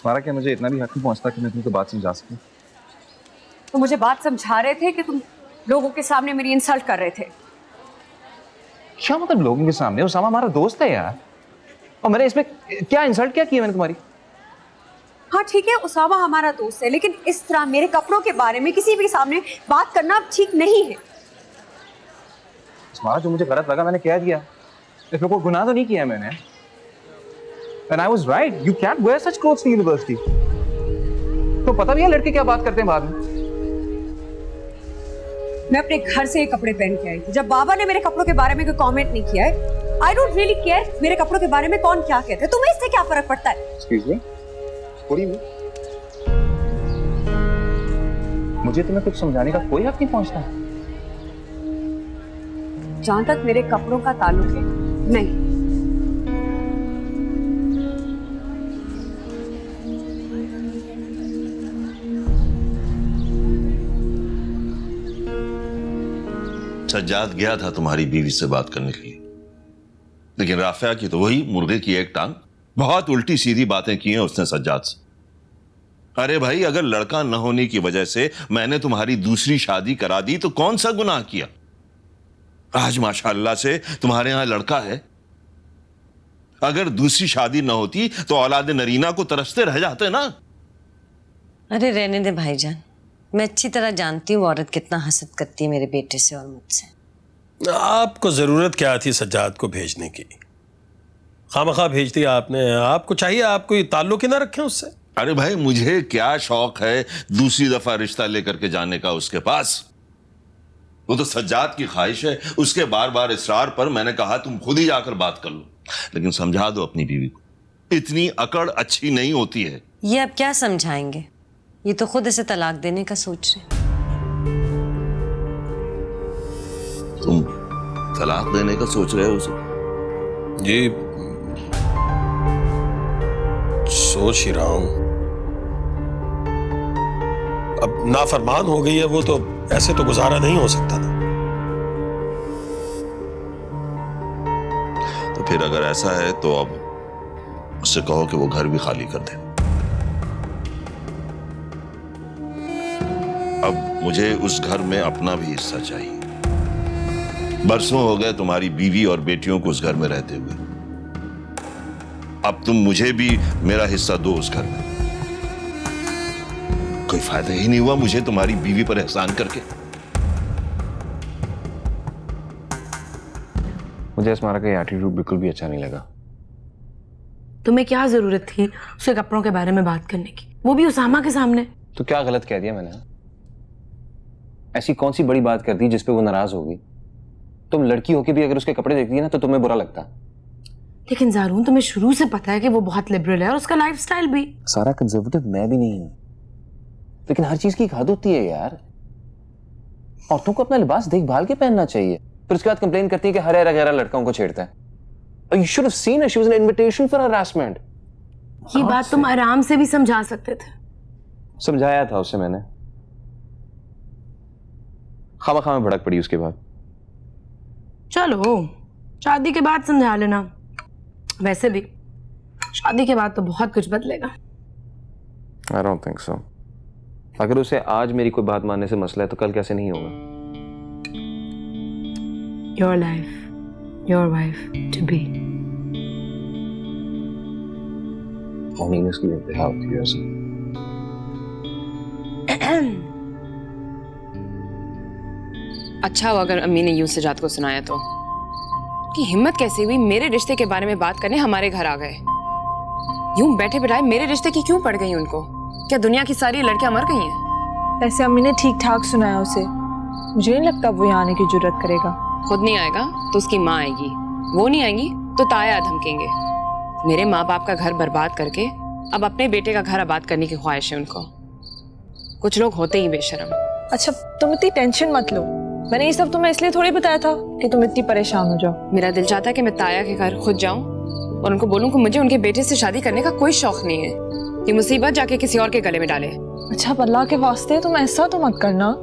तुम्हारा क्या मुझे इतना भी हक नहीं पहुंचता कि मैं तुमको बात समझा सकूं? तो मुझे बात समझा रहे थे कि तुम लोगों के सामने मेरी इंसल्ट कर रहे थे। क्या मतलब लोगों के सामने? उसामा हमारा दोस्त है यार, और मैंने इसमें क्या इंसल्ट क्या किया मैंने तुम्हारी? हाँ ठीक है, उसामा हमारा दोस्त है, लेकिन इस तरह मेरे कपड़ों के बारे में किसी भी सामने बात करना ठीक नहीं है। तुम्हारा जो मुझे गलत लगा मैंने कह दिया, इसमें कोई गुनाह तो नहीं किया मैंने। And I was right. You can't wear such clothes to university. तो पता भी है लड़के क्या बात करते हैं बाद में। मैं अपने घर से ये कपड़े पहन के आई थी। जब बाबा ने मेरे कपड़ों के बारे में कोई कमेंट नहीं किया है, I don't really care मेरे कपड़ों के बारे में कौन क्या कहते हैं। तुम्हें इससे क्या फर्क पड़ता है? Excuse me? What do you mean? मुझे तुम्हें कुछ समझाने का कोई हक नहीं पहुंचता। जहां तक मेरे कपड़ों का ताल्लुक है, नहीं। सज्जाद गया था तुम्हारी बीवी से बात करने के लिए, लेकिन राफिया की तो वही मुर्गे की एक टांग। बहुत उल्टी सीधी बातें की हैं उसने सज्जाद से। अरे भाई, अगर लड़का न होने की वजह से मैंने तुम्हारी दूसरी शादी करा दी तो कौन सा गुनाह किया? आज माशाअल्लाह से तुम्हारे यहां लड़का है। अगर दूसरी शादी न होती तो औलाद नरीना को तरसते रह जाते ना। अरे रहने दे भाईजान, मैं अच्छी तरह जानती हूँ औरत कितना हसद करती है मेरे बेटे से और मुझसे। आपको जरूरत क्या थी सज्जाद को भेजने की? खामखा भेज दिया आपने। आपको चाहिए आप कोई ताल्लुक ही ना रखें उससे। अरे भाई, मुझे क्या शौक है दूसरी दफा रिश्ता लेकर के जाने का उसके पास? वो तो सज्जाद की ख्वाहिश है। उसके बार बार इसरार पर मैंने कहा तुम खुद ही जाकर बात कर लो, लेकिन समझा दो अपनी बीवी को, इतनी अकड़ अच्छी नहीं होती है। ये अब क्या समझाएंगे? ये तो खुद इसे तलाक देने का सोच रहे। तुम तलाक देने का सोच रहे हो उसे? जी सोच ही रहा हूं। अब नाफरमान हो गई है वो, तो ऐसे तो गुजारा नहीं हो सकता ना। तो फिर अगर ऐसा है तो अब उससे कहो कि वो घर भी खाली कर दे। अब मुझे उस घर में अपना भी हिस्सा चाहिए। बरसों हो गए तुम्हारी बीवी और बेटियों को उस घर में रहते हुए। अब तुम मुझे भी मेरा हिस्सा दो उस घर में। कोई फायदा ही नहीं हुआ मुझे तुम्हारी बीवी पर एहसान करके। मुझे इसमारा का एटीट्यूड बिल्कुल भी अच्छा नहीं लगा। तुम्हें क्या जरूरत थी उसके कपड़ों के बारे में बात करने की, वो भी उसामा के सामने? तो क्या गलत कह दिया मैंने? ऐसी कौन सी बड़ी बात कर दी जिसपे वो नाराज होगी? तुम लड़की होके भी अगर उसके कपड़े देखती है ना तो तुम्हें बुरा लगता। लेकिन जारून, तुम्हें शुरू से पता है कि वो बहुत लिबरल है और उसका लाइफस्टाइल भी। सारा कंजर्वेटिव मैं भी नहीं हूं, लेकिन हर चीज की एक हद होती है यार। औरतों को अपना लिबास देखभाल के पहनना चाहिए। फिर उसके बाद कंप्लेन करती है कि हरे वगैरह लड़कों को छेड़ता है। You should have seen her. She was an invitation for harassment. ये बात तुम आराम से भी समझा सकते थे। समझाया था उसे मैंने, खामा में भड़क पड़ी उसके बाद। चलो शादी के बाद समझा लेना। वैसे भी शादी के बाद तो बहुत कुछ बदलेगा। I don't think so. अगर उसे आज मेरी कोई बात मानने से मसला है तो कल कैसे नहीं होगा? Your life, your wife to be. इसकी इंतहा होती है ऐसे। अच्छा हुआ अगर अम्मी ने यूं सजाद को सुनाया तो। कि हिम्मत कैसे हुई मेरे रिश्ते के बारे में बात करने हमारे घर आ गए। यूं बैठे बिठाए मेरे रिश्ते की क्यों पड़ गई उनको? क्या दुनिया की सारी लड़कियां मर गई हैं? वैसे अम्मी ने ठीक ठाक सुनाया उसे। मुझे नहीं लगता वो यहाँ आने की जुर्रत करेगा। खुद नहीं आएगा तो उसकी माँ आएगी, वो नहीं आएंगी तो ताया धमकेंगे। मेरे माँ बाप का घर बर्बाद करके अब अपने बेटे का घर आबाद करने की ख्वाहिश है उनको। कुछ लोग होते ही बेशर्म। अच्छा तुम इतनी टेंशन मत लो, मैंने ये सब तुम्हें इसलिए थोड़ी बताया था कि तुम इतनी परेशान हो जाओ। मेरा दिल चाहता है कि मैं ताया के घर खुद जाऊं और उनको बोलूं कि मुझे उनके बेटे से शादी करने का कोई शौक नहीं है। ये मुसीबत जाके किसी और के गले में डाले। अच्छा अल्लाह के वास्ते तुम ऐसा तो मत करना।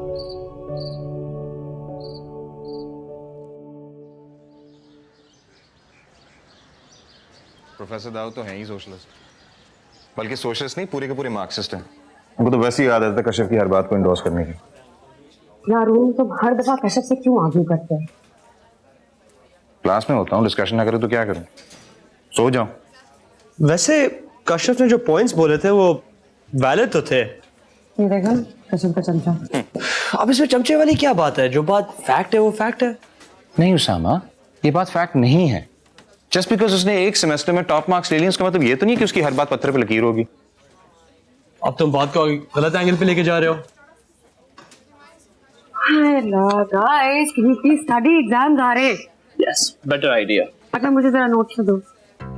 प्रोफेसर दाऊ तो हैं ही सोशलिस्ट। बल्कि सोशलिस्ट नहीं, पूरे के पूरे मार्क्सिस्ट हैं। उनको तो वैसे ही आदत है कश्यप की हर बात को इंडोर्स करने की। यार तुम तो हर दफा कश्यप से क्यों आर्ग्यू करते हैं? क्लास में होता हूँ, डिस्कशन ना करूँ तो क्या करूँ, सो जाऊँ। वैसे कश्यप ने जो पॉइंट्स बोले थे वो वैलिड तो थे। ये देखो कश्यप का चमचा। अब इसमें चमचे वाली क्या बात है? जो बात फैक्ट है वो फैक्ट है। नहीं उसामा, ये बात फैक्ट नहीं है। जस्ट बिकॉज उसने एक सेमेस्टर में टॉप मार्क्स ले लिए उसका मतलब ये तो नहीं कि उसकी हर बात पत्थर पे लकीर होगी। अब तुम बात को गलत एंगल पे लेके जा रहे हो। Guys, can you please study? Exams आ रहे। Yes, better idea. अच्छा मुझे जरा नोट्स दो।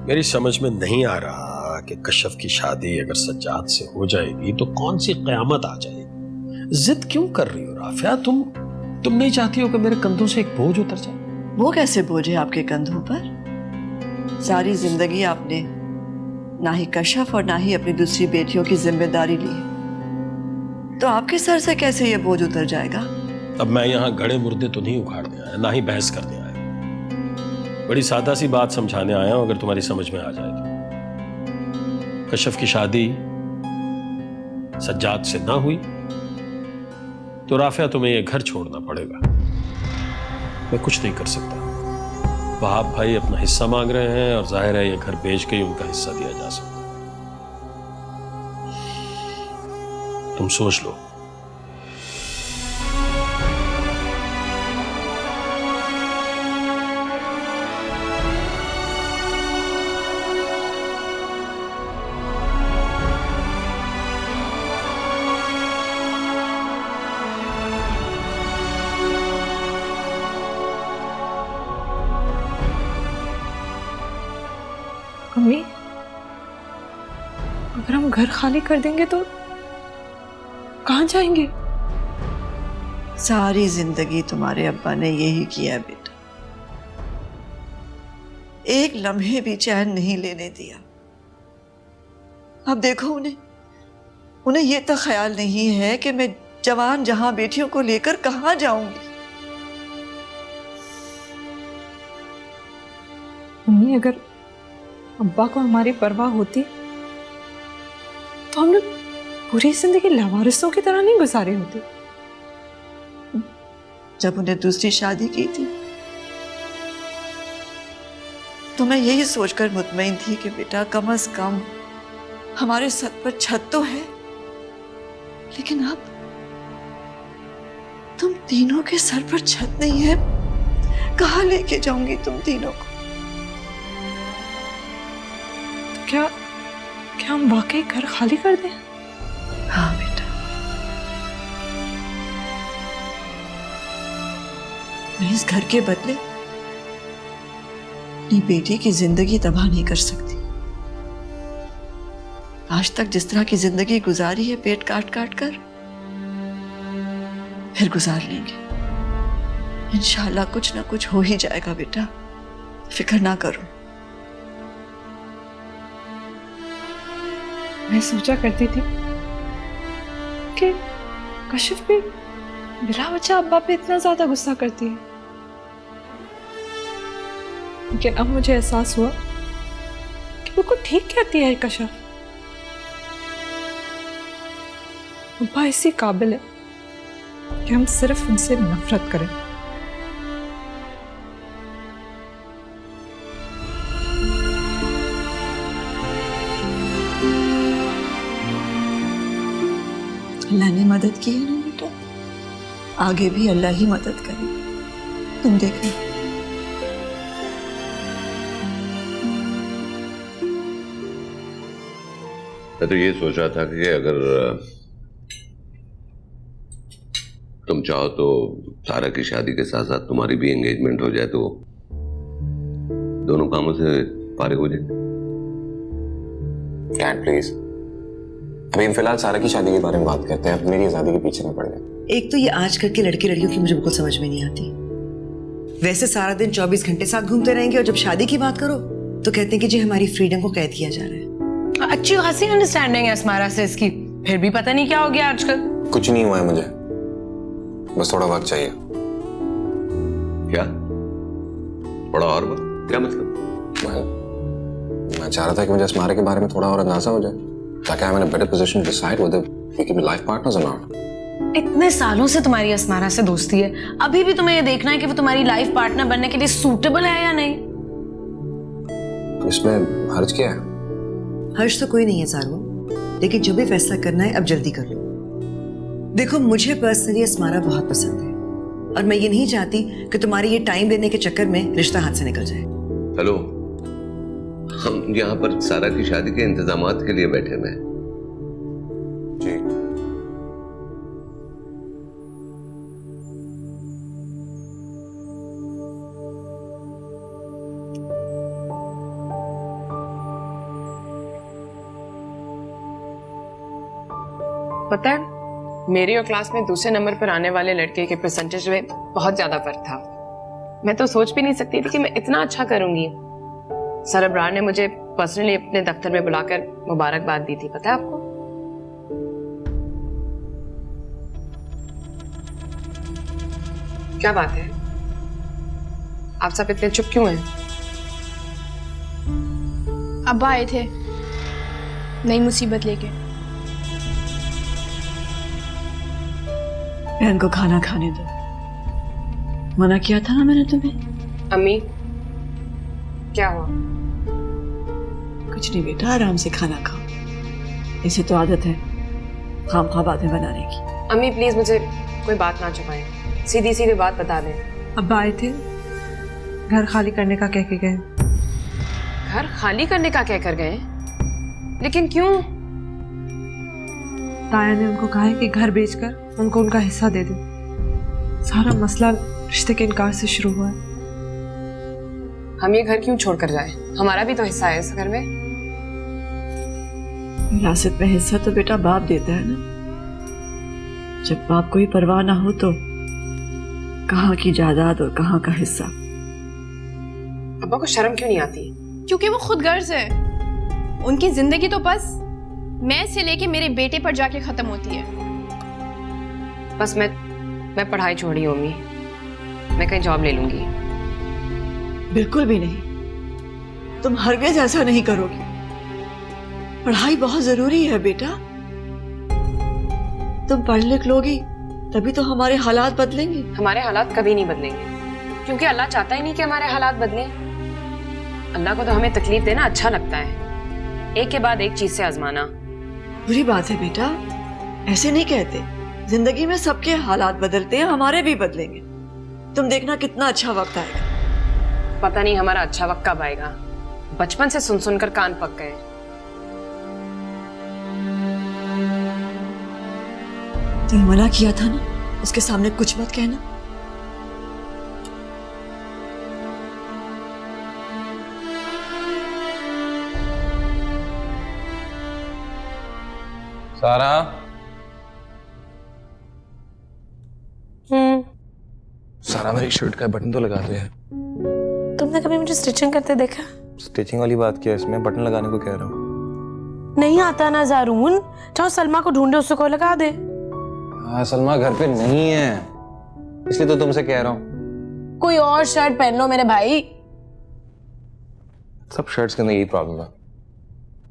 मेरी समझ में नहीं आ रहा कि कश्यप की शादी अगर सज्जाद से हो जाएगी तो कौन सी कयामत आ जाएगी। जिद क्यों कर रही हो राफिया? तुम नहीं चाहती हो कि मेरे कंधों से एक बोझ उतर जाए? वो कैसे बोझ है आपके कंधों पर? सारी जिंदगी आपने ना ही कश्यप और ना ही अपनी दूसरी बेटियों की जिम्मेदारी ली है, तो आपके सर से कैसे ये बोझ उतर जाएगा? अब मैं यहाँ गड़े मुर्दे तो नहीं उखाड़ने आया, ना ही बहस करने आया। बड़ी सादा सी बात समझाने आया हूं, अगर तुम्हारी समझ में आ जाए तो। कश्यप की शादी सज्जाद से ना हुई तो राफिया तुम्हें ये घर छोड़ना पड़ेगा। मैं कुछ नहीं कर सकता। वहाब भाई अपना हिस्सा मांग रहे हैं और जाहिर है ये घर बेच के ही उनका हिस्सा दिया जा सकता है। तुम सोच लो। मम्मी, अगर हम घर खाली कर देंगे तो कहाँ जाएंगे? सारी जिंदगी तुम्हारे अब्बा ने यही किया है बेटा, एक लम्हे भी चैन नहीं लेने दिया। अब देखो उन्हें ये तो ख्याल नहीं है कि मैं जवान जहां बेटियों को लेकर कहाँ जाऊंगी। मम्मी, अगर अब्बा को हमारी परवाह होती तो हम लोग पूरी जिंदगी लावारिसों की तरह नहीं गुजारी होती। जब उन्हें दूसरी शादी की थी तो मैं यही सोचकर मुतमईन थी कि बेटा कम से कम हमारे सर पर छत तो है, लेकिन अब तुम तीनों के सर पर छत नहीं है, कहाँ लेके जाऊंगी तुम तीनों को? क्या हम वाकई घर खाली कर दें? हाँ बेटा, मैं इस घर के बदले अपनी बेटी की जिंदगी तबाह नहीं कर सकती। आज तक जिस तरह की जिंदगी गुजारी है पेट काट काट कर, फिर गुजार लेंगे इंशाल्लाह। कुछ ना कुछ हो ही जाएगा बेटा, फिक्र ना करो। मैं सोचा करती थी कि कश्यप भी बिला वजह अब्बा पे इतना ज्यादा गुस्सा करती है, लेकिन अब मुझे एहसास हुआ कि वो कुछ ठीक कहती है कश्यप। अब्बा इसी काबिल है कि हम सिर्फ उनसे नफरत करें। अल्लाह ने मदद की है ना बेटा, आगे भी अल्लाह ही मदद करे, तुम देखना। मैं तो ये सोच रहा था कि अगर तुम चाहो तो सारा की शादी के साथ साथ तुम्हारी भी एंगेजमेंट हो जाए तो दोनों कामों से फारिग हो जाए। डैड प्लीज, अभी हम फिलहाल सारा की शादी के बारे में बात करते हैं, अब मेरी आजादी के पीछे ना पड़ जाए। एक तो ये आजकल के लड़के लड़कियों की मुझे बिल्कुल समझ में नहीं आती। वैसे सारा दिन 24 घंटे साथ घूमते रहेंगे और जब शादी की बात करो तो कहते हैं कि जी हमारी फ्रीडम को कैद किया जा रहा है। अच्छी खासी अंडरस्टैंडिंग है स्मारा से इसकी, फिर भी पता नहीं क्या हो गया आजकल। कुछ नहीं हुआ है मुझे, बस थोड़ा वक्त चाहिए। क्या थोड़ा और वक्त? क्या मतलब? मैं चाह रहा था कि मुझे स्मारक के बारे में थोड़ा और अंदाजा हो जाए। like I'm in a better position to decide whether we can be life partners or not. इतने सालों से तुम्हारी अस्मारा से दोस्ती है, अभी भी तुम्हें ये देखना है कि वो तुम्हारी लाइफ पार्टनर बनने के लिए सूटेबल है या नहीं? तो इसमें हर्ज क्या है? हर्ष तो कोई नहीं है सारू, लेकिन जो भी फैसला करना है अब जल्दी कर लो। देखो मुझे पर्सनली अस्मारा बहुत पसंद है और मैं ये नहीं चाहती कि तुम्हारी ये टाइम लेने के चक्कर में रिश्ता हाथ से निकल जाए। हेलो, हम यहाँ पर सारा की शादी के इंतजामात के लिए बैठे हुए हैं। जी। पता है, मेरी और क्लास में दूसरे नंबर पर आने वाले लड़के के परसेंटेज में बहुत ज्यादा फर्क था। मैं तो सोच भी नहीं सकती थी कि मैं इतना अच्छा करूंगी। सर अब्रार ने मुझे पर्सनली अपने दफ्तर में बुलाकर मुबारकबाद दी थी, पता है आपको? क्या बात है, आप सब इतने चुप क्यों हैं? अब्बा आए थे नई मुसीबत लेके। बहन को खाना खाने दो, मना किया था ना मैंने तुम्हें। अम्मी क्या हुआ? कुछ नहीं बेटा, आराम से खाना खाओ, इसे तो आदत है खामखा बातें बनाने की। अम्मी प्लीज मुझे कोई बात ना छुपाएं, सीधी सीधी बात बता दें। अब्बा आए थे, घर खाली करने का कह के गए। घर खाली करने का कह कर गए? लेकिन क्यों? ताया ने उनको कहा है कि घर बेचकर उनको उनका हिस्सा दे दे। सारा मसला रिश्ते के इनकार से शुरू हुआ है। हम ये घर क्यों छोड़कर जाए? हमारा भी तो हिस्सा है इस घर में। विरासत में हिस्सा तो बेटा बाप देता है ना। जब बाप को ही परवाह ना हो तो कहाँ की जायदाद और कहाँ का हिस्सा। अब्बा को शर्म क्यों नहीं आती? क्योंकि वो खुद गर्ज है, उनकी जिंदगी तो बस मैं से लेके मेरे बेटे पर जाके खत्म होती है। बस मैं पढ़ाई छोड़ी हूँ अम्मी, मैं कहीं जॉब ले लूंगी। बिल्कुल भी नहीं, तुम हरगिज़ ऐसा नहीं करोगी। पढ़ाई बहुत जरूरी है बेटा, तुम पढ़ लिख लोगी तभी तो हमारे हालात बदलेंगे। हमारे हालात कभी नहीं बदलेंगे, क्योंकि अल्लाह चाहता ही नहीं कि हमारे हालात बदलें। अल्लाह को तो हमें तकलीफ देना अच्छा लगता है, एक के बाद एक चीज से आजमाना। बुरी बात है बेटा, ऐसे नहीं कहते। जिंदगी में सबके हालात बदलते हैं, हमारे भी बदलेंगे। तुम देखना कितना अच्छा वक्त आएगा। पता नहीं हमारा अच्छा वक्त कब आएगा, बचपन से सुन सुनकर कान पक गए। तुमने मना किया था ना, उसके सामने कुछ मत कहना। सारा, सारा मेरी शर्ट का बटन तो लगा दो यार। तुमने कभी मुझे स्टिचिंग करते देखा? स्टिचिंग वाली बात क्या है इसमें, बटन लगाने को कह रहा हूँ। नहीं आता ना ज़ारून, चाहो सलमा को ढूंढे, उससे कोई लगा दे। हाँ, सलमा घर पे नहीं है, इसलिए तो तुमसे कह रहा हूँ। कोई और शर्ट पहन लो मेरे भाई। सब शर्ट्स के अंदर यही प्रॉब्लम है।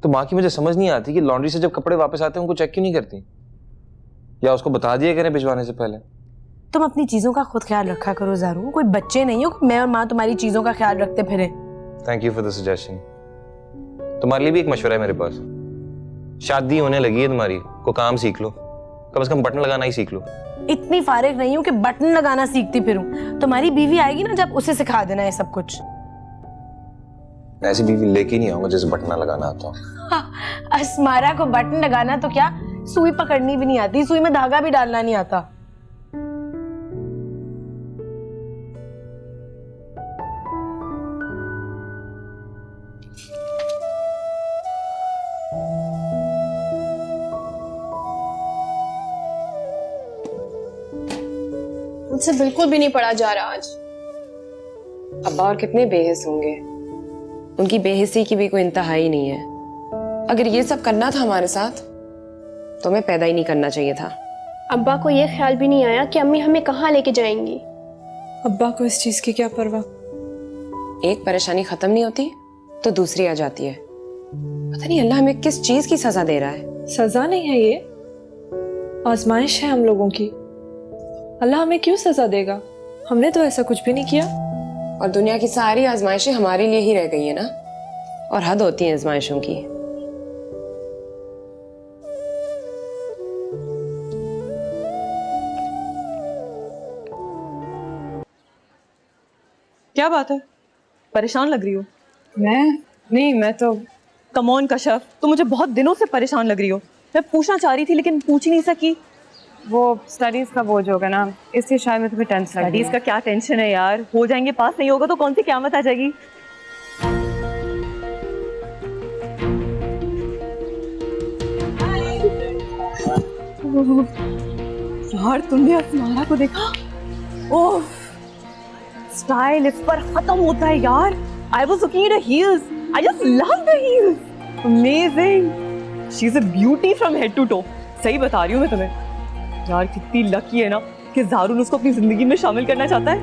तो माँ की मुझे समझ नहीं आती कि लॉन्ड्री से जब कपड़े वापस आते हैं उनको चेक क्यों नहीं करती, या उसको बता दिया करें भिजवाने से पहले। तुम अपनी चीजों का खुद ख्याल रखा करो ज़ारू, कोई बच्चे नहीं हो, मैं और माँ तुम्हारी चीजों का ख्याल रखते फिरे। Thank you for the suggestion. तुम्हारे लिए भी एक मशवरा है मेरे पास। शादी होने लगी है तुम्हारी, को काम सीख लो, कम से कम बटन लगाना ही सीख लो। इतनी फारिग नहीं हूँ कि बटन लगाना सीखती फिरूं। तुम्हारी बीवी आएगी ना, जब उसे सिखा देना ये सब कुछ। ऐसी बीवी लेके नहीं आऊंगा जिसे बटन लगाना आता हो। अस्मारा को बटन लगाना तो क्या, सुई पकड़नी भी नहीं आती, सुई में धागा भी डालना नहीं आता। मुझसे बिल्कुल भी नहीं पढ़ा जा रहा आज। अब्बा और कितने बेहिस होंगे, उनकी बेहिसी की भी कोई इंतहा ही नहीं है। अगर ये सब करना था हमारे साथ तो हमें पैदा ही नहीं करना चाहिए था। अब्बा को ये ख्याल भी नहीं आया कि अम्मी हमें कहाँ लेके जाएंगी। अब्बा को इस चीज की क्या परवाह। एक परेशानी खत्म नहीं होती तो दूसरी आ जाती है। पता नहीं अल्लाह हमें किस चीज की सजा दे रहा है। सजा नहीं है, ये आजमाइश है हम लोगों की। अल्लाह हमें क्यों सजा देगा? हमने तो ऐसा कुछ भी नहीं किया। और दुनिया की सारी आजमाइशें हमारे लिए ही रह गई है ना, और हद होती है आजमाइशों की। क्या बात है, परेशान लग रही हो? मैं तो कम ऑन कशफ, तुम मुझे बहुत दिनों से परेशान लग रही हो। मैं पूछना चाह रही थी लेकिन पूछ ही नहीं सकी। वो स्टडीज का बोझ होगा ना, इसलिए शायद मैं तुम्हें टेंशन लग रही है। स्टडीज का क्या टेंशन है यार, हो जाएंगे। पास नहीं होगा तो कौन सी क़यामत आ जाएगी। यार तुमने असमारा को देखा? ओह, स्टाइल इस पर खत्म होता है यार। I was looking at her heels. I just love the heels. Amazing. She's a beauty from head to toe. सही बता रही हूँ मैं तुम्हें। यार कितनी लकी है ना कि ज़ारून उसको अपनी जिंदगी में शामिल करना चाहता है।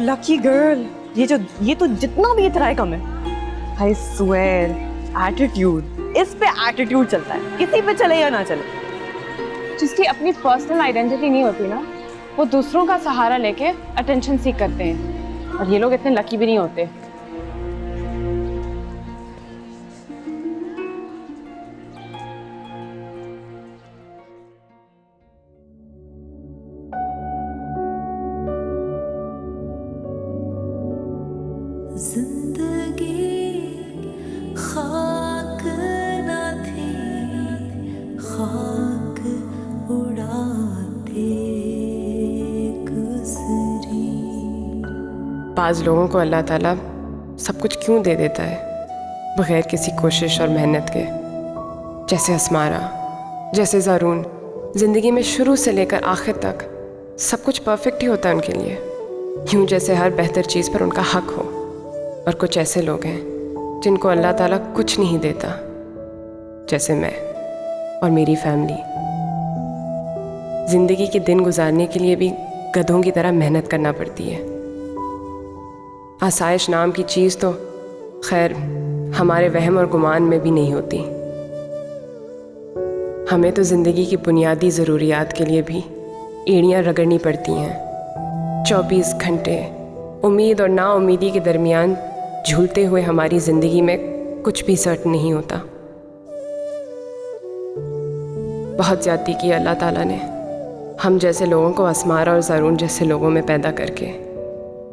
Lucky girl. ये तो जितना भी इतना कम है। I swear, attitude. इस पे एटीट्यूड चलता है, किसी पे चले या ना चले। जिसकी अपनी पर्सनल आइडेंटिटी नहीं होती ना, वो दूसरों का सहारा लेके अटेंशन सीख करते हैं, और ये लोग इतने लकी भी नहीं होते। खाक न थी, खाक उड़ाते गुजरी। बाज़ लोगों को अल्लाह ताला सब कुछ क्यों दे देता है बगैर किसी कोशिश और मेहनत के। जैसे असमारा, जैसे ज़ारून, ज़िंदगी में शुरू से लेकर आखिर तक सब कुछ परफेक्ट ही होता है उनके लिए, यूँ जैसे हर बेहतर चीज़ पर उनका हक हो। और कुछ ऐसे लोग हैं जिनको अल्लाह ताला कुछ नहीं देता, जैसे मैं और मेरी फैमिली। ज़िंदगी के दिन गुजारने के लिए भी गधों की तरह मेहनत करना पड़ती है। आसाइश नाम की चीज़ तो खैर हमारे वहम और गुमान में भी नहीं होती। हमें तो ज़िंदगी की बुनियादी ज़रूरियात के लिए भी एड़ियाँ रगड़नी पड़ती हैं। 24 घंटे उम्मीद और नाउम्मीदी के दरमियान झूलते हुए हमारी ज़िंदगी में कुछ भी सर्ट नहीं होता। बहुत ज़्यादती की अल्लाह ताला ने हम जैसे लोगों को असमारा और ज़ारून जैसे लोगों में पैदा करके,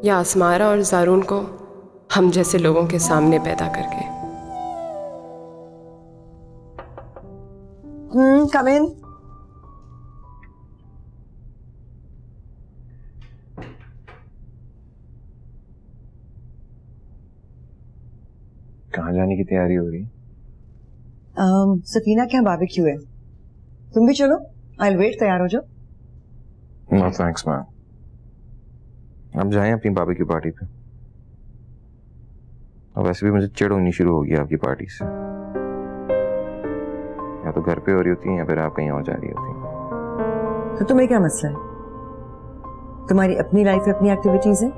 या असमारा और ज़ारून को हम जैसे लोगों के सामने पैदा करके। कम इन। कहाँ जाने की तैयारी हो रही है? सफीना क्या बारबेक्यू है, तुम भी चलो। आई विल वेट, तैयार हो जाओ। नो थैंक्स मैम, अब जाएं अपनी बारबेक्यू पार्टी पे। और वैसे भी मुझे चिढ़ होनी शुरू हो गई आपकी पार्टी से। या तो घर पे हो रही होती है या फिर आप कहीं और जा रही होती हैं। तो तुम्हें क्या मसला है? तुम्हारी अपनी लाइफ है, अपनी एक्टिविटीज है,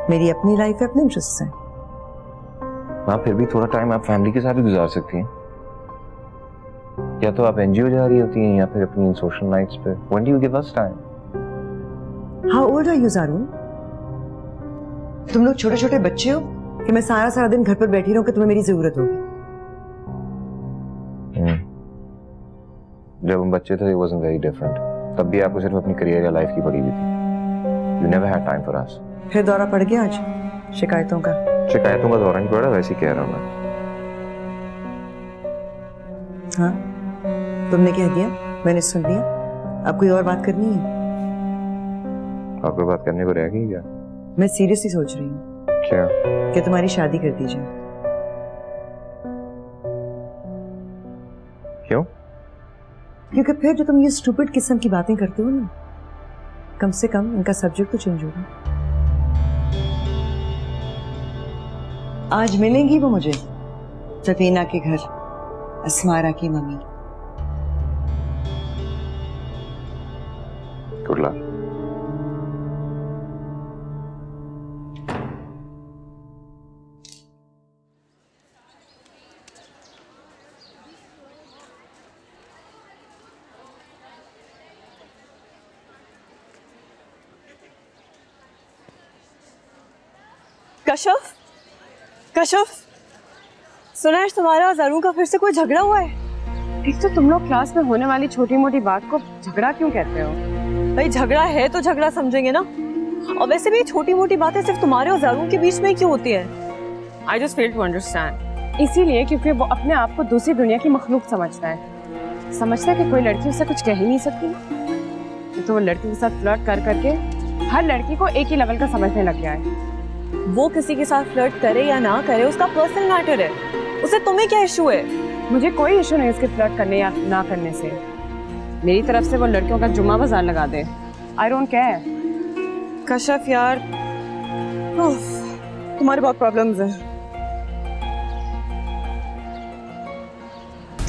मेरी अपनी लाइफ है, अपने इंटरेस्ट हैं। आप फिर भी थोड़ा टाइम आप फैमिली के साथ भी गुजार सकती हैं। या तो आप एनजीओ जा रही होती हैं या फिर अपनी सोशल नाइट्स पे। When do you give us time? How old are you, ज़ारून? तुम लोग छोटे छोटे बच्चे हो कि मैं सारा सारा दिन घर पर बैठी रहूं कि तुम्हें मेरी जरूरत होगी। जब हम बच्चे थे it wasn't very different. तब भी आपको सिर्फ अपनी करियर या लाइफ की पड़ी हुई थी। You never had time for us. फिर दौरा पड़ गया आज शिकायतों का। शिकायतों का दौरा नहीं पड़ा, वैसे ही कह रहा हूँ मैं। हाँ, तुमने कह दिया, मैंने सुन लिया। अब कोई और बात करनी है? आपको बात करने को रह गई क्या? मैं सीरियसली सोच रही हूँ क्या कि तुम्हारी शादी कर दी जाए। क्यों? क्योंकि फिर जो तुम ये स्टूपिड किस्म की बातें करते हो ना, कम से कम इनका सब्जेक्ट तो चेंज होगा। आज मिलेंगी वो मुझे सफीना के घर, असमारा की mummy. Good luck. Kashaf, Kashaf, सुना है तुम्हारा और ज़ारू का फिर से कोई झगड़ा हुआ है? एक तो तुम लोग क्लास में होने वाली छोटी मोटी बात को झगड़ा क्यों कहते हो? भाई झगड़ा है तो झगड़ा समझेंगे ना। और वैसे भी छोटी मोटी बातें सिर्फ तुम्हारे और ज़ारू के बीच में ही क्यों होती है? I just fail to understand. इसीलिए क्योंकि वो अपने आप को दूसरी दुनिया की मखलूक समझता है। समझता है कि कोई लड़की उससे कुछ कह ही नहीं सकती, तो वो लड़की के साथ फ्लर्ट कर करके हर लड़की को एक ही लेवल का समझने लग गया है। वो किसी के साथ फ्लर्ट करे या ना करे उसका पर्सनल मैटर है, उसे तुम्हें क्या इशू है? मुझे कोई इशू नहीं उसके फ्लर्ट करने या ना करने से। मेरी तरफ से वो लड़कियों का जुम्मा बाजार लगा दे, आई डोंट केयर। कशफ यार, तुम्हारे बहुत प्रॉब्लम्स हैं।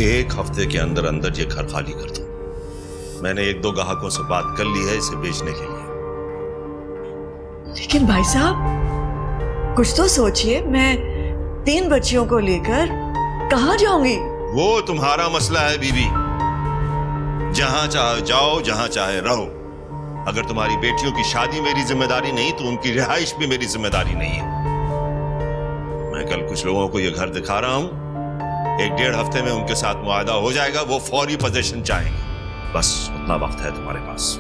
एक हफ्ते के अंदर अंदर ये घर खाली कर दो। मैंने 1-2 ग्राहकों से बात कर ली है इसे बेचने के लिए। लेकिन भाई साहब कुछ तो सोचिए, मैं 3 बच्चियों को लेकर कहाँ जाऊंगी? वो तुम्हारा मसला है बीबी, जहां चाहे जाओ, जहां चाहे रहो। अगर तुम्हारी बेटियों की शादी मेरी जिम्मेदारी नहीं तो उनकी रिहाइश भी मेरी जिम्मेदारी नहीं है। मैं कल कुछ लोगों को ये घर दिखा रहा हूं, 1-1.5 हफ्ते में उनके साथ मुआहदा हो जाएगा। वो फौरी पोजीशन चाहेंगे, बस उतना वक्त है तुम्हारे पास।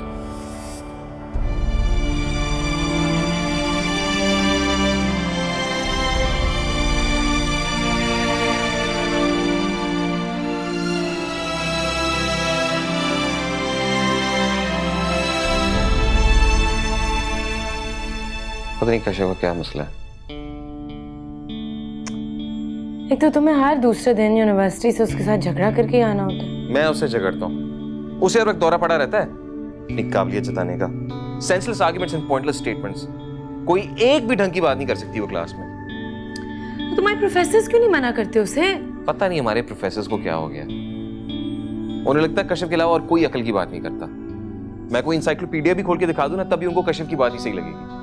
पता नहीं कशफ का क्या मसला है। एक तो तुम्हें हर दूसरे दिन यूनिवर्सिटी से उसके साथ झगड़ा करके ही आना होता है। मैं उससे झगड़ता हूँ, उसे हर वक्त दौरा पड़ा रहता है अपनी काबिलियत जताने का। Senseless arguments and pointless statements, कोई एक भी ढंग की बात नहीं कर सकती वो क्लास में। तो तुम्हारे प्रोफेसर्स क्यों नहीं मना करते उसे? पता नहीं हमारे प्रोफेसर्स को क्या हो गया, उन्हें लगता है कशफ के अलावा और कोई अकल की बात नहीं करता। मैं कोई इंसाइक्लोपीडिया भी खोल के दिखा दूं ना, तभी उनको कशफ की बात ही सही लगेगी।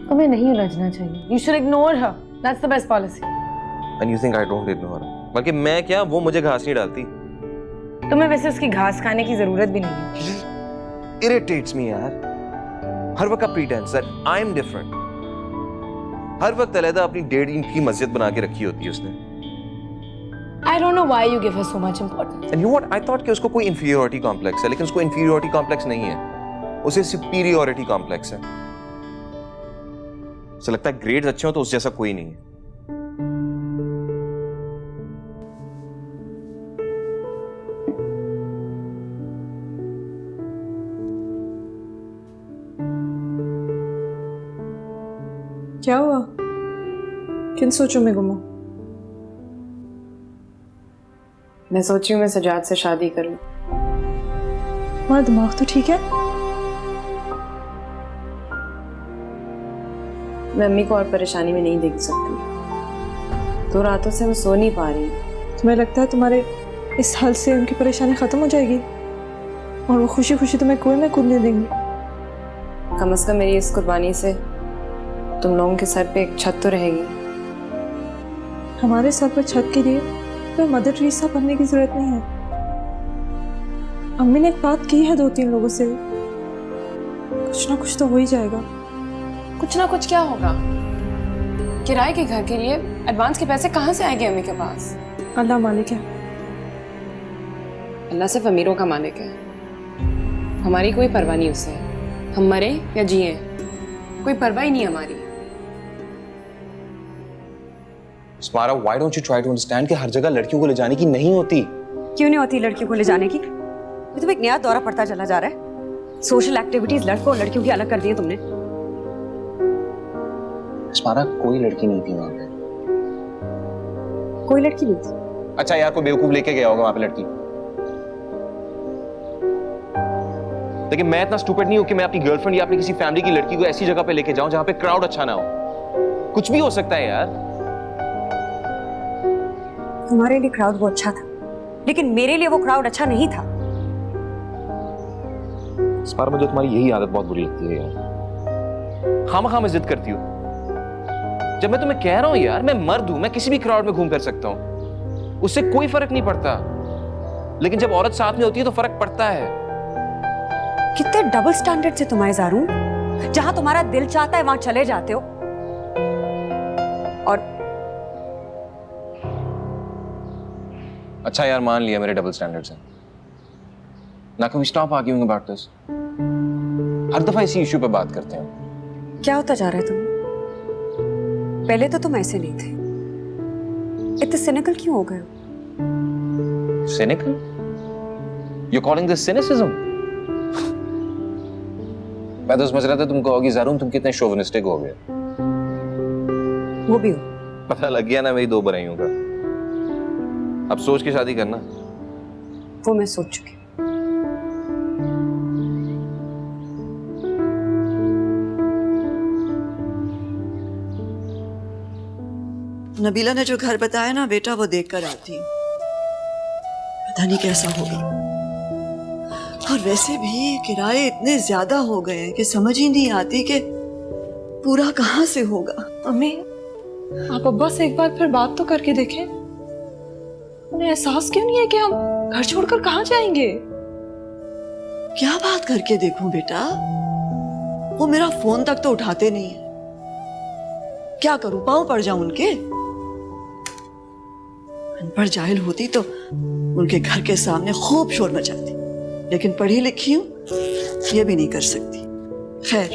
तुम्हें नहीं उलझना चाहिए। You should ignore her. That's the best policy. And you think I don't ignore her? बल्कि मैं क्या, वो मुझे घास नहीं डालती। तुम्हें वैसे उसकी घास खाने की जरूरत भी नहीं है। Irritates me यार, हर वक्त का pretense that I'm different। हर वक्त अलहदा अपनी 1.5 इंच की मस्जिद बना के रखी होती है उसने। I don't know why you give her so much importance. And you know what? I thought कि उसको कोई inferiority complex है, लेकिन उसको inferiority complex नहीं है, उसे superiority complex है। उसे लगता है ग्रेड्स अच्छे हो तो उस जैसा कोई नहीं है। क्या हुआ? किन सोचों में गुम हो? मैं सोची हूँ मैं सजाद से शादी करूं। तुम्हारा दिमाग तो ठीक है? मैं अम्मी को और परेशानी में नहीं देख सकती। 2 रातों से मैं सो नहीं पा रही। तुम्हें लगता है तुम्हारे इस हल से उनकी परेशानी खत्म हो जाएगी और वो खुशी खुशी तुम्हें कुएं में कूदने देंगी? कम से कम मेरी इस कुर्बानी से तुम लोगों के सर पे एक छत तो रहेगी। हमारे सर पर छत के लिए कोई मदर टेरेसा बनने की जरूरत नहीं है। अम्मी ने एक बात की है 2-3 लोगों से, कुछ ना कुछ तो हो ही जाएगा। कुछ ना कुछ क्या होगा? किराए के घर के लिए एडवांस के पैसे कहाँ से आएंगे अम्मी के पास? अल्लाह मालिक है। अल्लाह सिर्फ अमीरों का मालिक है, हमारी कोई परवाह नहीं उसे। हम मरे या जिए कोई परवाह ही नहीं हमारी। स्मारा, why don't you try to understand कि हर जगह लड़कियों को ले जाने की नहीं होती। क्यों नहीं होती लड़कियों को ले जाने की? ये तो एक नया दौरा पड़ता चला जा रहा है। सोशल एक्टिविटीज लड़कों और लड़कियों की अलग कर दी है तुमने। स्मारा, कोई लड़की नहीं थी वहां पे। कोई लड़की नहीं थी? अच्छा यार, कोई बेवकूफ लेके गया होगा वहां पे लड़की। लेकिन मैं इतना स्टूपिड नहीं हूं कि मैं अपनी गर्लफ्रेंड या अपनी किसी फैमिली की लड़की को ऐसी जगह पे लेके जाऊं जहां पे क्राउड अच्छा ना हो। कुछ भी हो सकता है यार। तुम्हारे लिए क्राउड वो अच्छा था, लेकिन मेरे लिए वो क्राउड अच्छा नहीं था। इस बार मुझे तुम्हारी यही आदत बहुत बुरी लगती है यार। खामखा मैं जिद करती हूँ। जब मैं तुम्हें कह रहा हूं यार, मैं मर्द हूं, मैं किसी भी क्राउड में घूम फिर सकता हूं, उससे कोई फर्क नहीं पड़ता। लेकिन जब औरत साथ में होती है तो फर्क पड़ता है। कितने डबल स्टैंडर्ड से तुम्हारे ज़ारू। जहां तुम्हारा दिल चाहता है वहां चले जाते हो, अच्छा यार, मान लिया मेरे डबल स्टैंडर्ड्स हैं। ना कभी स्टॉप आर्ग्यूइंग अबाउट दिस। हर दफा इसी इशू पे बात करते हैं। क्या होता जा रहा है तुम? पहले तो तुम ऐसे नहीं थे। इतने सिनिकल क्यों हो गए हो? Cynical? You're calling this cynicism? मैं तो समझ रहा था तुम कहोगी ज़ारून तुम कितने शोविनिस्टिक हो गए। वो भी हो। पता लग गया ना मेरी दो बुराइयों का। अब सोच के शादी करना। वो मैं सोच चुकी। नबीला ने जो घर बताया ना बेटा, वो देखकर आती। पता नहीं कैसा होगा। और वैसे भी किराए इतने ज्यादा हो गए हैं कि समझ ही नहीं आती कि पूरा कहाँ से होगा। अम्मी, आप अब्बा से एक बार फिर बात तो करके देखें। उन्हें एहसास क्यों नहीं है कि हम घर छोड़कर कहाँ जाएंगे? क्या बात करके देखूं बेटा? वो मेरा फोन तक तो उठाते नहीं है। क्या करूं, पांव पड़ जाऊं उनके? अनपढ़ जाहिल होती तो उनके घर के सामने खूब शोर मचाती, लेकिन पढ़ी लिखी हूं, ये भी नहीं कर सकती। खैर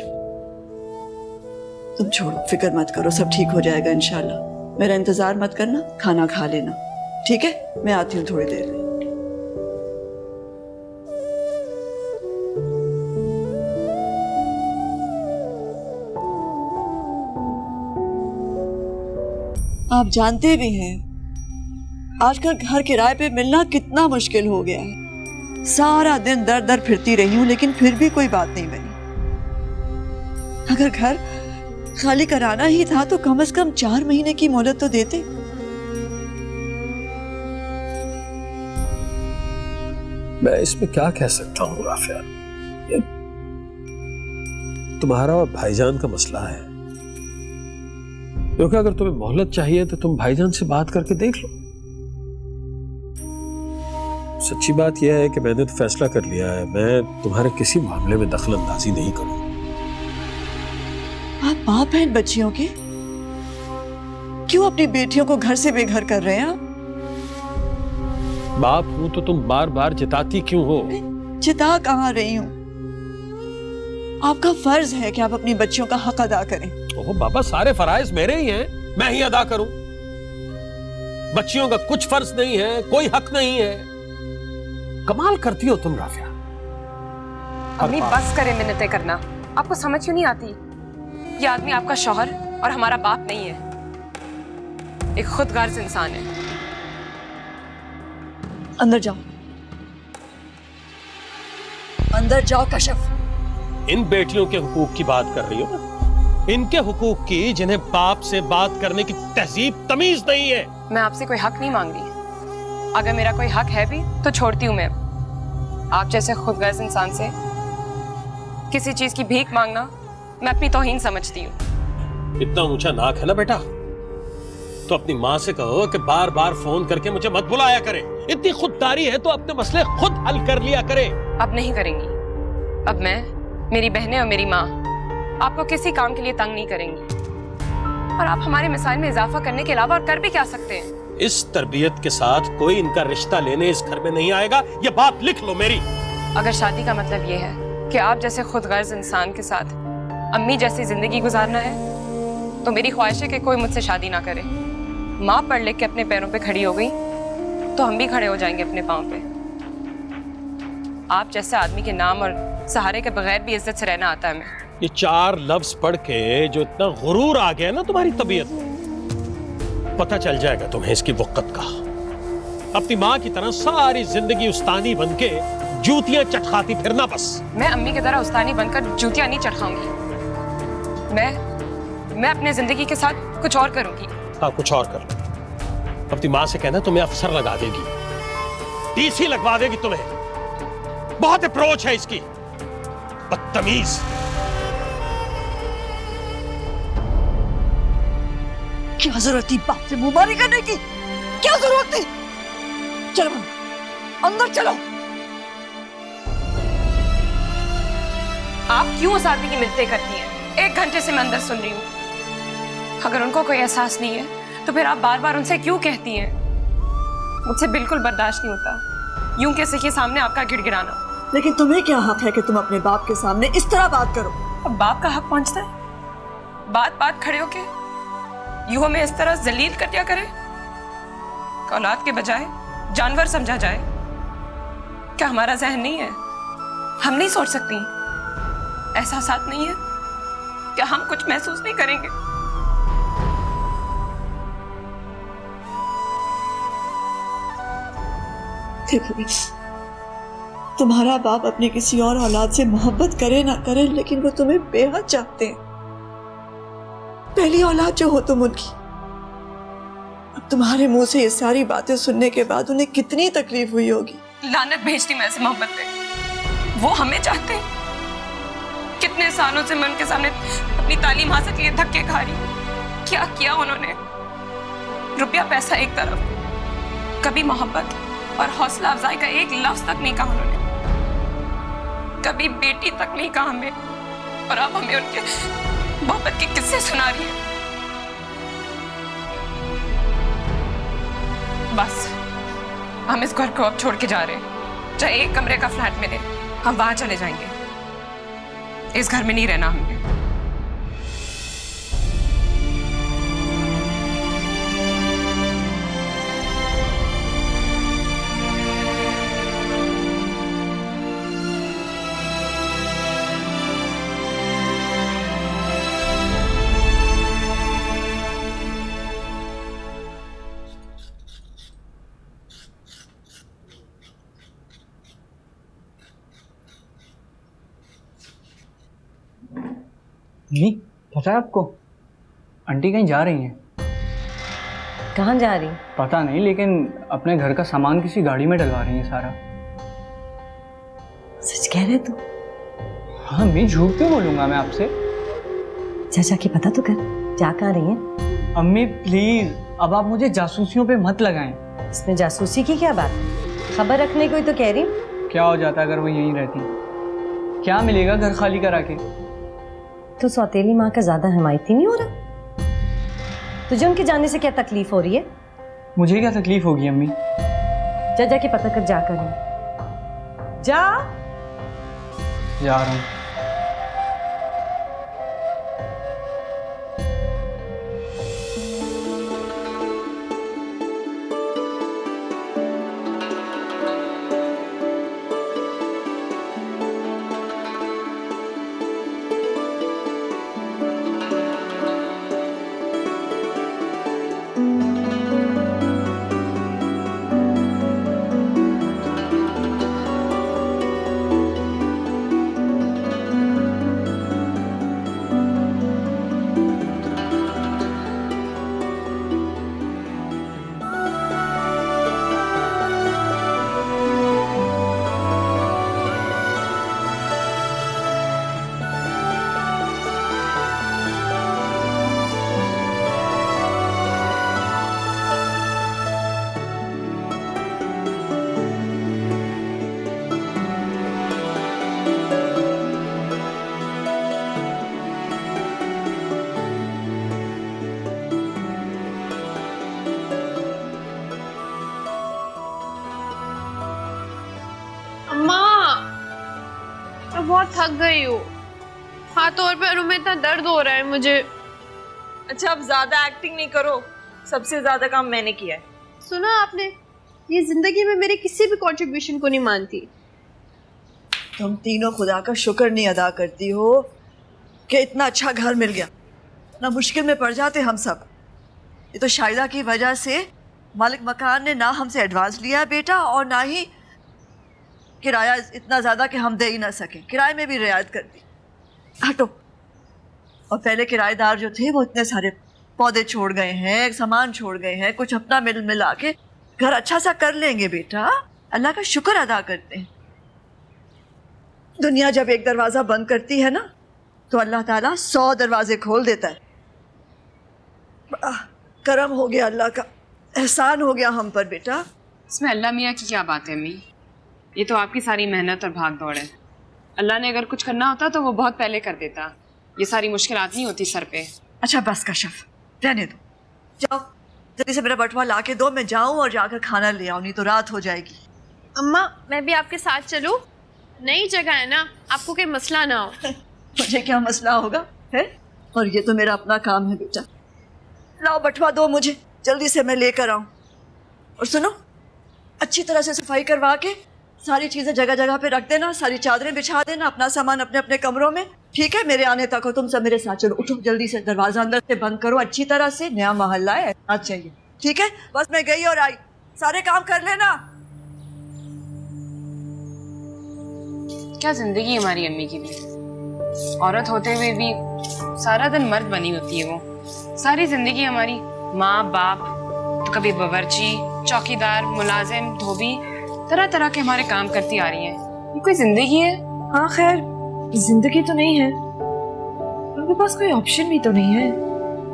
तुम छोड़ो, फिक्र मत करो, सब ठीक हो जाएगा इंशाल्लाह। मेरा इंतजार मत करना, खाना खा लेना, ठीक है? मैं आती हूँ थोड़ी देर में। आप जानते भी हैं आजकल घर किराए पे मिलना कितना मुश्किल हो गया है। सारा दिन दर दर फिरती रही हूं, लेकिन फिर भी कोई बात नहीं बनी। अगर घर खाली कराना ही था तो कम से कम 4 महीने की मोहलत तो देते। मैं इसमें क्या कह सकता हूँ राफिया, ये तुम्हारा और भाईजान का मसला है। क्योंकि अगर तुम्हें मोहलत चाहिए तो तुम भाईजान से बात करके देख लो। सच्ची बात यह है कि मैंने तो फैसला कर लिया है, मैं तुम्हारे किसी मामले में दखल अंदाजी नहीं करूंगा। आप बाप बहन बच्चियों के क्यों अपनी बेटियों को घर से बेघर कर रहे हैं आप? बाप हूं तो तुम बार बार जिताती क्यों हो? जिता कहाँ रही हूं? आपका फर्ज है कि आप अपनी बच्चियों का हक अदा करें। ओह बाबा, सारे फराइज मेरे ही हैं, मैं ही अदा करूं। बच्चियों का कुछ फर्ज नहीं है, कोई हक नहीं है। कमाल करती हो तुम राफिया। अम्मी बस करे मिन्नतें करना, आपको समझ क्यों नहीं आती? ये आदमी आपका शौहर और हमारा बाप नहीं है, एक खुदगार्ज इंसान है। अंदर जाओ, अंदर जाओ कशफ। इन बेटियों के हुकूक की बात कर रही हो ना? इनके हुकूक की जिन्हें बाप से बात करने की तहजीब तमीज नहीं है। मैं आपसे कोई हक नहीं मांग रही, अगर मेरा कोई हक है भी तो छोड़ती हूँ मैं। आप जैसे खुदगर्ज इंसान से किसी चीज की भीख मांगना मैं अपनी तौहीन समझती हूँ। इतना ऊंचा नाक है ना बेटा, तो अपनी माँ से कहो कि बार बार फोन करके मुझे मत बुलाया करे। इतनी खुददारी है तो अपने मसले खुद हल कर लिया करे। अब नहीं करेंगी। अब मैं, मेरी बहनें और मेरी माँ आपको किसी काम के लिए तंग नहीं करेंगी। और आप हमारे मिसाइल में इजाफा करने के अलावा और कर भी क्या सकते हैं? इस तरबियत के साथ कोई इनका रिश्ता लेने इस घर में नहीं आएगा, ये बात लिख लो मेरी। अगर शादी का मतलब ये है कि आप जैसे खुदगर्ज इंसान के साथ अम्मी जैसी जिंदगी गुजारना है, तो मेरी ख्वाहिश है कि कोई मुझसे शादी ना करे। माँ पढ़ लिख के अपने पैरों पे खड़ी हो गई तो हम भी खड़े हो जाएंगे अपने पाँव पे। आप जैसे आदमी के नाम और सहारे के बगैर भी इज्जत से रहना आता है हमें। ये 4 लफ्ज पढ़ के जो इतना गुरूर आ गया ना तुम्हारी तबीयत में, पता चल जाएगा तुम्हें इसकी वक़्त का। अपनी माँ की तरह सारी जिंदगी उस्तानी बनके जूतियां चटखाती फिरना बस। मैं अम्मी की तरह उस्तानी बनकर जूतियां नहीं चटखाऊंगी। मैं अपने जिंदगी के साथ कुछ और करूंगी। हाँ, कुछ और कर लो। अपनी माँ से कहना तुम्हें अफसर लगा देगी, टीसी लगवा देगी तुम्हें। बहुत अप्रोच है इसकी, बदतमीज। क्या जरूरत थी बाप से मुंहबारी करने की? क्या जरूरत थी? चलो अंदर चलो। आप क्यों उस आदमी की मिन्नतें करती हैं? 1 घंटे से मैं अंदर सुन रही हूँ। अगर उनको कोई एहसास नहीं है तो फिर आप बार बार उनसे क्यों कहती हैं? मुझसे बिल्कुल बर्दाश्त नहीं होता यूं कैसे के सामने आपका गिड़गिड़ाना। लेकिन तुम्हें क्या हक है कि तुम अपने बाप के सामने इस तरह बात करो? अब बाप का हक पहुंचता है? बात बात खड़े होके यूं हमें इस तरह जलील कर दिया करे? औलाद के बजाय जानवर समझा जाए? क्या हमारा जहन नहीं है? हम नहीं सोच सकती? एहसासात नहीं है? क्या हम कुछ महसूस नहीं करेंगे? देखो, तुम्हारा बाप अपने किसी और औलाद से मोहब्बत करे ना करे, लेकिन वो तुम्हें बेहद चाहते हैं। पहली औलाद जो हो तुम उनकी। अब तुम्हारे मुंह से ये सारी बातें सुनने के बाद उन्हें कितनी तकलीफ हुई होगी। लानत भेजती मैं ऐसे मोहब्बत पे। वो हमें चाहते हैं। कितने सालों से मैं उनके सामने अपनी तालीम हासिल के लिए धक्के खा रही। क्या किया उन्होंने? रुपया पैसा एक तरफ, कभी मोहब्बत और हौसला अफजाई का एक लफ्ज तक नहीं कहा उन्होंने। कभी बेटी तक नहीं कहा हमें, और अब हमें उनके मोहब्बत के किस्से सुना रही है। बस हम इस घर को अब छोड़ के जा रहे हैं। चाहे एक कमरे का फ्लैट मिले, हम वहां चले जाएंगे। इस घर में नहीं रहना हमने। नहीं पता है आपको, आंटी कहीं जा रही हैं। कहाँ जा रही? पता नहीं, लेकिन अपने घर का सामान किसी गाड़ी में डलवा रही हैं सारा। सच कह रहे तू? हाँ, मैं झूठ क्यों बोलूंगा मैं आपसे। चाचा की पता तो कर, जा कहाँ रही हैं? अम्मी प्लीज, अब आप मुझे जासूसियों पे मत लगाएं। इसमें जासूसी की क्या बात? खबर रखने को ही तो कह रही। क्या हो जाता अगर वो यहीं रहती? क्या मिलेगा घर खाली करा के? तो सौतेली माँ का ज्यादा हिमायती नहीं हो रहा? तुझे उनके जाने से क्या तकलीफ हो रही है? मुझे क्या तकलीफ होगी अम्मी? जा जाके पता कर, जा कर जा रहा हूँ। बहुत थक गई हूँ। हाथों और पैरों में इतना दर्द हो रहा है मुझे। अच्छा, अब ज्यादा एक्टिंग नहीं करो, सबसे ज्यादा काम मैंने किया है। सुना आपने, ये जिंदगी में मेरे किसी भी कंट्रीब्यूशन को नहीं मानती। तुम तीनों खुदा का शुक्र नहीं अदा करती हो कि इतना अच्छा घर मिल गया, ना मुश्किल में पड़ जाते हम सब। ये तो शाहिदा की वजह से मालिक मकान ने ना हमसे एडवांस लिया बेटा, और ना ही किराया इतना ज़्यादा कि हम दे ही ना सके। किराए में भी रियायत कर दी। हटो। और पहले किराएदार जो थे वो इतने सारे पौधे छोड़ गए हैं, सामान छोड़ गए हैं, कुछ अपना मिला के घर अच्छा सा कर लेंगे बेटा। अल्लाह का शुक्र अदा करते हैं। दुनिया जब एक दरवाज़ा बंद करती है ना, तो अल्लाह ताला 100 दरवाजे खोल देता है। बड़ा करम हो गया अल्लाह का, एहसान हो गया हम पर बेटा। इसमें अल्लाह मियाँ की क्या बात है अम्मी? ये तो आपकी सारी मेहनत और भाग दौड़ है। अल्लाह ने अगर कुछ करना होता तो वो बहुत पहले कर देता। ये सारी मुश्किलात नहीं होती सर पे। अच्छा बस कशफ, रहने दो। जाओ जल्दी से मेरा बटवा ला के दो, मैं जाऊं और जाकर खाना ले आऊं, नहीं तो रात हो जाएगी। अम्मा मैं भी आपके साथ चलूं? नई जगह है ना, आपको कोई मसला ना हो। मुझे क्या मसला होगा है? और ये तो मेरा अपना काम है बेटा। लाओ बटवा दो मुझे, जल्दी से मैं लेकर आऊं। और सुनो, अच्छी तरह से सफाई करवा के सारी चीजें जगह जगह पे रख देना, सारी चादरें बिछा देना, अपना सामान अपने अपने कमरों में, ठीक है? मेरे आने तक हो तुम सब मेरे साथ। चलो उठो जल्दी से, दरवाजा अंदर से बंद करो अच्छी तरह से, नया मोहल्ला है, आज चाहिए, ठीक है? बस मैं गई और आई, सारे काम कर लेना। क्या जिंदगी हमारी अम्मी की भी, औरत होते हुए भी सारा दिन मर्द बनी होती है वो। सारी जिंदगी हमारी माँ बाप, तो कभी बावर्ची, चौकीदार, मुलाजिम, धोबी, तरह तरह के हमारे काम करती आ रही हैं। ये कोई जिंदगी है? हाँ खैर, जिंदगी तो नहीं है, उनके पास कोई ऑप्शन भी तो नहीं है।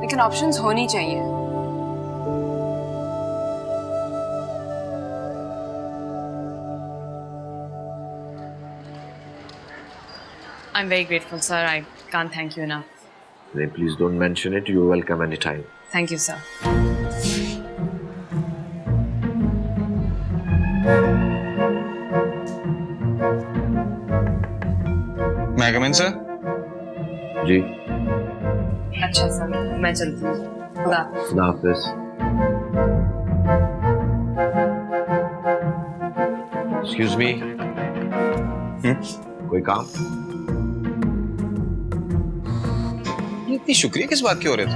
लेकिन ऑप्शंस होनी चाहिए। I'm very grateful, sir. I can't thank you enough. Please don't mention it. You're welcome anytime. Thank you, sir. मैं कम इन सर? जी। अच्छा सर, मैं चलती हूँ। खुदा हाफिज। Excuse me. कोई काम? इतनी शुक्रिया किस बात के हो रहे थे?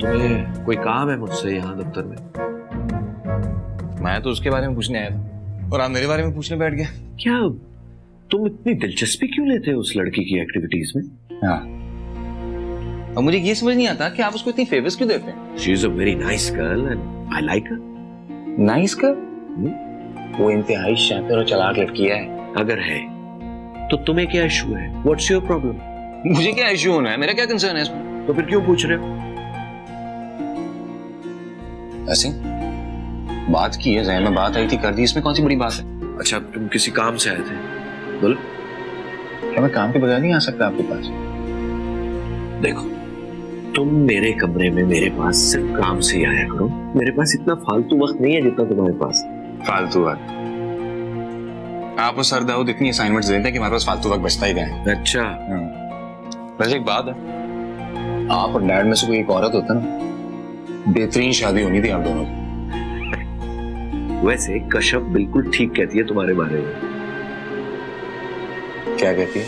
तुम्हें कोई काम है मुझसे यहाँ दफ्तर में? मैं तो उसके बारे में पूछने आया था और आप मेरे बारे में पूछने बैठ गए। क्या तुम इतनी दिलचस्पी क्यों लेते हो उस लड़की की एक्टिविटीज में? हाँ, और मुझे ये समझ नहीं आता कि आप उसको इतनी फेवर्स क्यों देते हैं? She is a very nice girl and I like her. Nice कर? वो इंतहाई शैतान और चालाक लड़की है। अगर है तो तुम्हें क्या इशू है? What's your problem? मुझे क्या इशू होना है? मेरा क्या कंसर्न है इसमें? तो फिर क्यों पूछ रहे हो? ऐसी बात की है, ज़हन में बात आई थी, कर दी, इसमें कौन सी बड़ी बात है? अच्छा, तुम किसी काम से आए थे? बोलो। क्या मैं काम के बगैर नहीं आ सकता आपके पास? देखो, तुम मेरे कमरे में मेरे पास सिर्फ काम से ही आया करो। मेरे पास इतना फालतू वक्त नहीं है जितना तुम्हारे पास। फालतू वक्त? आप और सर दाऊद इतनी असाइनमेंट्स देते हैं कि हमारे पास फालतू वक्त बचता ही गया। अच्छा। वैसे एक बात है, आप और डैड में से कोई एक औरत होता ना, बेहतरीन शादी होनी थी आप दोनों की। वैसे कश्यप बिल्कुल ठीक कहती है तुम्हारे बारे में। क्या कहती है?